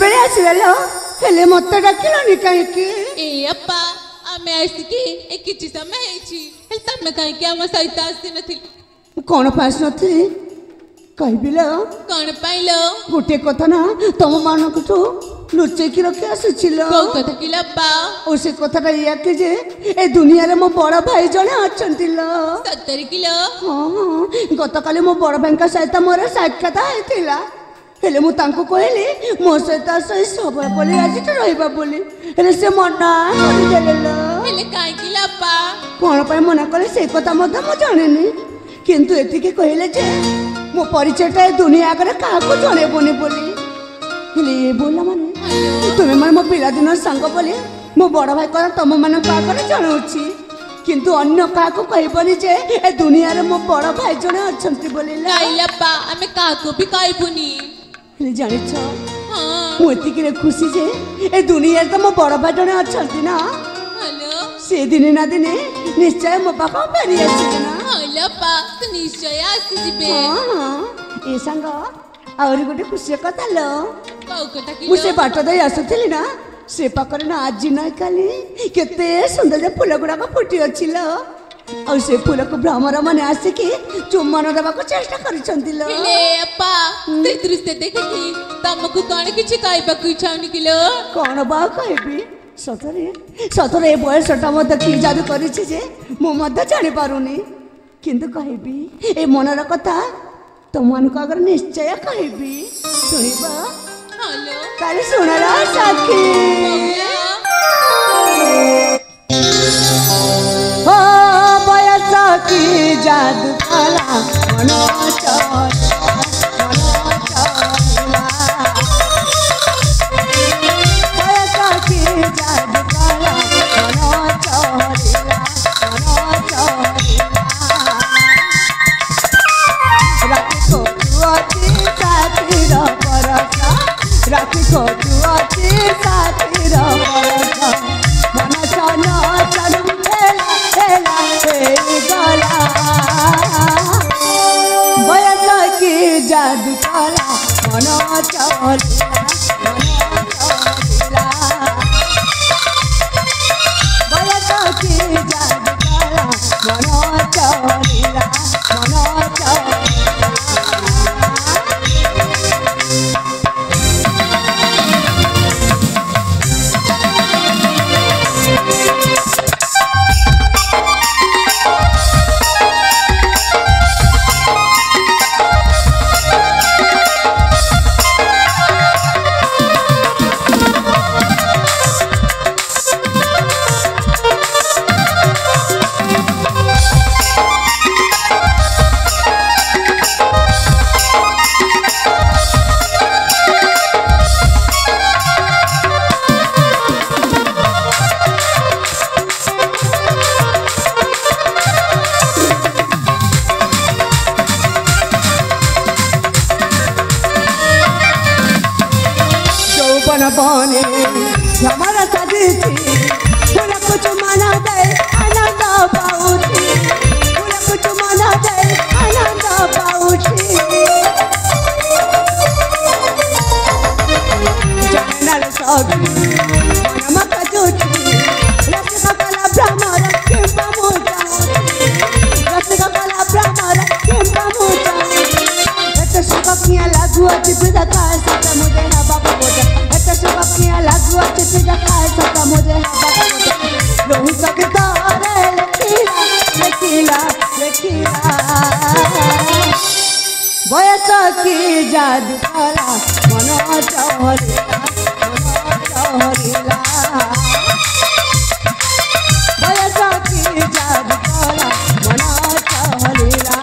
बेले आसिला हेले मत डाकिलनी कहीं ए अप्पा आमे आसिकी ए किछि समय हेछि हेल तमे कहीं के हम सहित आसी नथि कौन पास नथि कहबिलो कौन पाइलो गोटे कथा ना तुम मानक तो लुचे की रखी आसीचिलो को कथा कि लब्बा ओ से कथाटा या कि जे ए दुनिया रे मो बड़ भाई जने अछंतिलो 70 किलो हां गतकाली मो बड़ भाई का सहित मोर साक्षात आइतिला हेले मु तांको कहली मो सहित सही सब बोली आज तो रहबा बोली हेले से मना कर देलेलो हेले काई कि लब्बा कोन पय मना करे से कथा मत मो जानेनी किंतु एतिके कहले जे मो परिचयटा दुनिया आगे क्या जनइबनी बोली हेले बोला माने तुम मैं मो पिला दिन सांग बोली मो बड़ भाई कह तुम मान आगे जनाऊँगी किंतु अन्य क्या कहबनी जे ए दुनिया रे मो बड़ भाई जने अच्छी बोली आमे काको भी कहबुनी हेले जानिछ मु एतिके खुशी जे ए दुनिया रे तो मो बड़ भाई जने अच्छी ना हेलो से दिने ना दिने निश्चय मो पाखा फेरी आसीबे ना लप्पा तो निश्चय आसी जिबे हां ए संग आउरी गोटे खुशी कथा लो कौ कथा कि मुझे बाट दे आसुथिली ना से पाकर ना आज ना काली केते सुंदर फूल गुड़ा फुटी अछि लो और से फूल को भ्रमर माने आसिकी चुम्बन देबा को चेष्टा करिसंती लो ले अप्पा ते दृश्य देखि तमको कोन किछि कहबा को इच्छाउनी किलो कोन बा कहबी सतरे सतरे बयसटा मत की जादू करिछि जे मो मध्य जानि पारुनी किंतु कहबी ए मनर कथा तुमन को अगर निश्चय कहबी सुनिबा हेलो काली सुनरा साखी ओ बयसा की जादू काला मनो चल बयसा की जादू काला मनो चलिला राखी को तुआती साथी रबरसा मन चन चन हेला हेला हे गला बयस की जादू काला मन चलिला बयस की जादू काला मन चलिला बने हमारा शादी थी कुछ माना दे आनंद पाऊथी कुछ माना दे आनंद पाऊथी जनल सगी मनमक जोची रसिक कला भ्रमर किंबा मोजा रसिक कला भ्रमर किंबा मोजा एत सुख किया लागू अछि तुझा काय सत मुझे हवा बोजा सुबकिया लागू अच्छे तुझा काय सता मुझे हवा रोहू सकता रे लकीला लकीला लकीला बयस की जादू काला मन चहरिला बयस की जादू काला मन चहरिला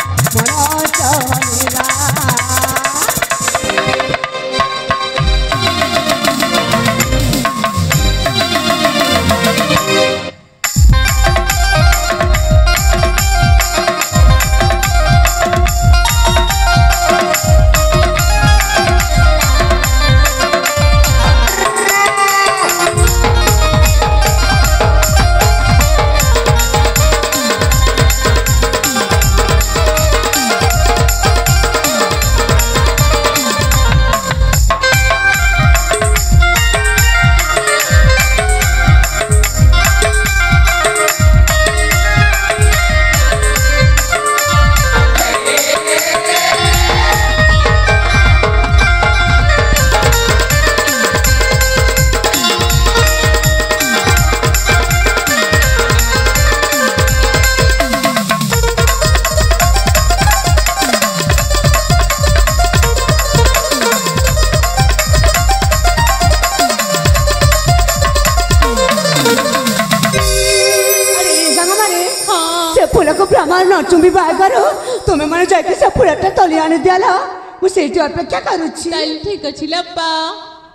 मोर नचुंबी बागर तुमे माने जाके से फुलटा तली आनी दियाला मु सेठी अपेक्षा करूची ताले ठीक अछि लप्पा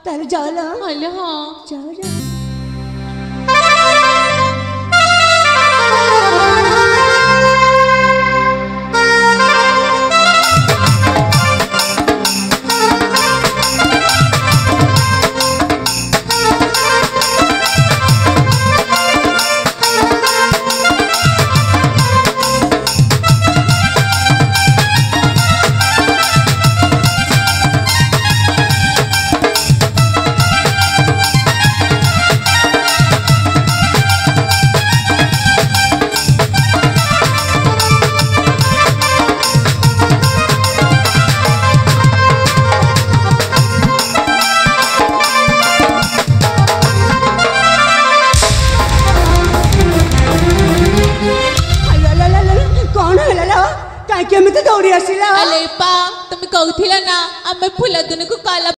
ताले जाला हाले हां जाओ जा दौड़ी आसिला अले पा तुम कहूथिला ना आमे फुला दुनु को काला